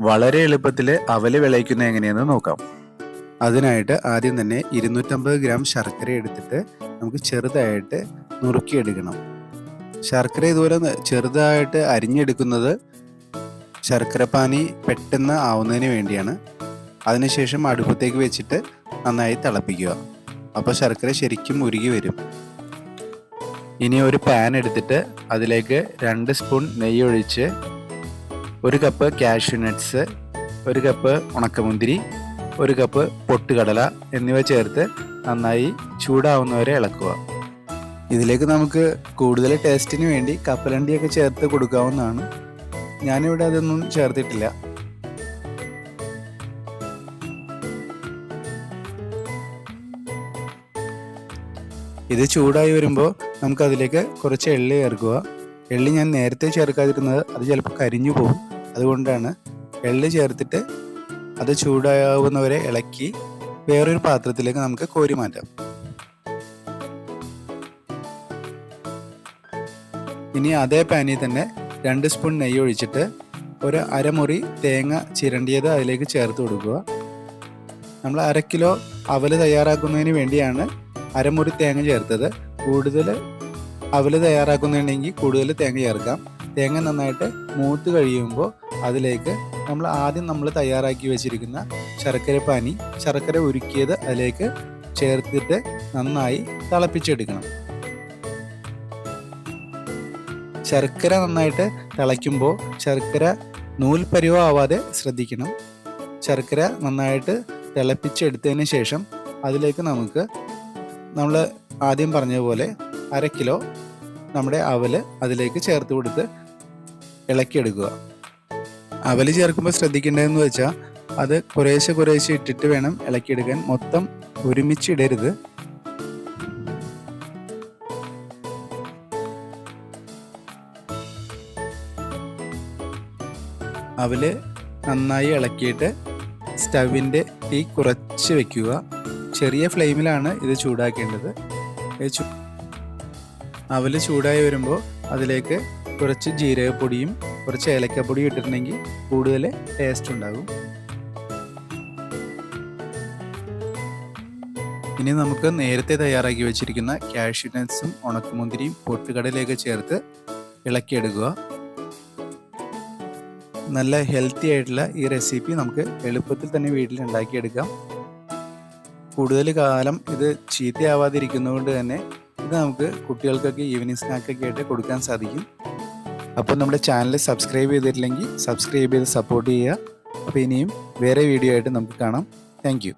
വളരെ എളുപ്പത്തിൽ അവല് വിളയിക്കുന്നത് എങ്ങനെയെന്ന് നോക്കാം. അതിനായിട്ട് ആദ്യം തന്നെ 250 ഗ്രാം ശർക്കര എടുത്തിട്ട് നമുക്ക് ചെറുതായിട്ട് നുറുക്കിയെടുക്കണം. ശർക്കര ഇതുപോലെ ചെറുതായിട്ട് അരിഞ്ഞെടുക്കുന്നത് ശർക്കരപ്പാനി പെട്ടെന്ന് ആവുന്നതിന് വേണ്ടിയാണ്. അതിനുശേഷം അടുപ്പത്തേക്ക് വെച്ചിട്ട് നന്നായി തിളപ്പിക്കുക. അപ്പോൾ ശർക്കര ശരിക്കും ഉരുകി വരും. ഇനി ഒരു പാൻ എടുത്തിട്ട് അതിലേക്ക് 2 സ്പൂൺ നെയ്യ് ഒഴിച്ച് 1 കപ്പ് കാഷ്യൂ നട്ട്സ്, 1 കപ്പ് ഉണക്കമുന്തിരി, 1 കപ്പ് പൊട്ടുകടല എന്നിവ ചേർത്ത് നന്നായി ചൂടാവുന്നവരെ ഇളക്കുക. ഇതിലേക്ക് നമുക്ക് കൂടുതൽ ടേസ്റ്റിന് വേണ്ടി കപ്പലണ്ടിയൊക്കെ ചേർത്ത് കൊടുക്കാവുന്നതാണ്. ഞാനിവിടെ അതൊന്നും ചേർത്തിട്ടില്ല. ഇത് ചൂടായി വരുമ്പോൾ നമുക്കതിലേക്ക് കുറച്ച് എള്ളി ചേർക്കുക. എള്ളി ഞാൻ നേരത്തെ ചേർക്കാതിരുന്നത് അത് ചിലപ്പോൾ കരിഞ്ഞു പോകും. അതുകൊണ്ടാണ് എള്ളി ചേർത്തിട്ട് അത് ചൂടാവുന്നവരെ ഇളക്കി വേറൊരു പാത്രത്തിലേക്ക് നമുക്ക് കോരി മാറ്റാം. ഇനി അതേ പാനിൽ തന്നെ 2 സ്പൂൺ നെയ്യ് ഒഴിച്ചിട്ട് ഒരു അരമുറി തേങ്ങ ചിരണ്ടിയത് അതിലേക്ക് ചേർത്ത് കൊടുക്കുക. നമ്മൾ 1/2 കിലോ അവല് തയ്യാറാക്കുന്നതിന് വേണ്ടിയാണ് അരമുറി തേങ്ങ ചേർത്തത്. കൂടുതൽ അവല് തയ്യാറാക്കുന്നുണ്ടെങ്കിൽ കൂടുതൽ തേങ്ങ ചേർക്കാം. തേങ്ങ നന്നായിട്ട് മൂത്ത് കഴിയുമ്പോൾ അതിലേക്ക് നമ്മൾ തയ്യാറാക്കി വെച്ചിരിക്കുന്ന ശർക്കര ഉരുക്കിയത് അതിലേക്ക് ചേർത്തിട്ട് നന്നായി തിളപ്പിച്ചെടുക്കണം. ശർക്കര നന്നായിട്ട് തിളയ്ക്കുമ്പോൾ ശർക്കര നൂൽ പരുവമാവാതെ ശ്രദ്ധിക്കണം. ശർക്കര നന്നായിട്ട് തിളപ്പിച്ചെടുത്തതിന് ശേഷം അതിലേക്ക് നമുക്ക് നമ്മൾ ആദ്യം പറഞ്ഞതുപോലെ 1/2 കിലോ നമ്മുടെ അവല് അതിലേക്ക് ചേർത്ത് കൊടുത്ത് ഇളക്കിയെടുക്കുക. അവല് ചേർക്കുമ്പോൾ ശ്രദ്ധിക്കേണ്ടതെന്ന് വെച്ചാൽ അത് കുറേശ്ശെ ഇട്ടിട്ട് വേണം ഇളക്കിയെടുക്കാൻ. മൊത്തം ഒരുമിച്ചിടരുത്. അവല് നന്നായി ഇളക്കിയിട്ട് സ്റ്റവിൻ്റെ തീ കുറച്ച് വയ്ക്കുക. ചെറിയ ഫ്ലെയിമിലാണ് ഇത് ചൂടാക്കേണ്ടത്. അവല് ചൂടായി വരുമ്പോൾ അതിലേക്ക് കുറച്ച് ജീരകപ്പൊടിയും കുറച്ച് ഏലക്കപ്പൊടിയും ഇട്ടിട്ടുണ്ടെങ്കിൽ കൂടുതൽ ടേസ്റ്റ് ഉണ്ടാകും. ഇനി നമുക്ക് നേരത്തെ തയ്യാറാക്കി വെച്ചിരിക്കുന്ന കാഷ്യൂ നട്ട്സും ഉണക്കമുന്തിരിയും പൊട്ടുകടലയൊക്കെ ചേർത്ത് ഇളക്കിയെടുക്കുക. നല്ല ഹെൽത്തി ആയിട്ടുള്ള ഈ റെസിപ്പി നമുക്ക് എളുപ്പത്തിൽ തന്നെ വീട്ടിൽ ഉണ്ടാക്കിയെടുക്കാം. കൂടുതൽ കാലം ഇത് ചീത്തയാവാതിരിക്കുന്നതുകൊണ്ട് തന്നെ ഇത് നമുക്ക് കുട്ടികൾക്കൊക്കെ ഈവനിങ് സ്നാക്കൊക്കെ ആയിട്ട് കൊടുക്കാൻ സാധിക്കും. അപ്പോൾ നമ്മുടെ ചാനൽ സബ്സ്ക്രൈബ് ചെയ്തിട്ടില്ലെങ്കിൽ സബ്സ്ക്രൈബ് ചെയ്ത് സപ്പോർട്ട് ചെയ്യുക. അപ്പോൾ ഇനിയും വേറെ വീഡിയോ ആയിട്ട് നമുക്ക് കാണാം. Thank you.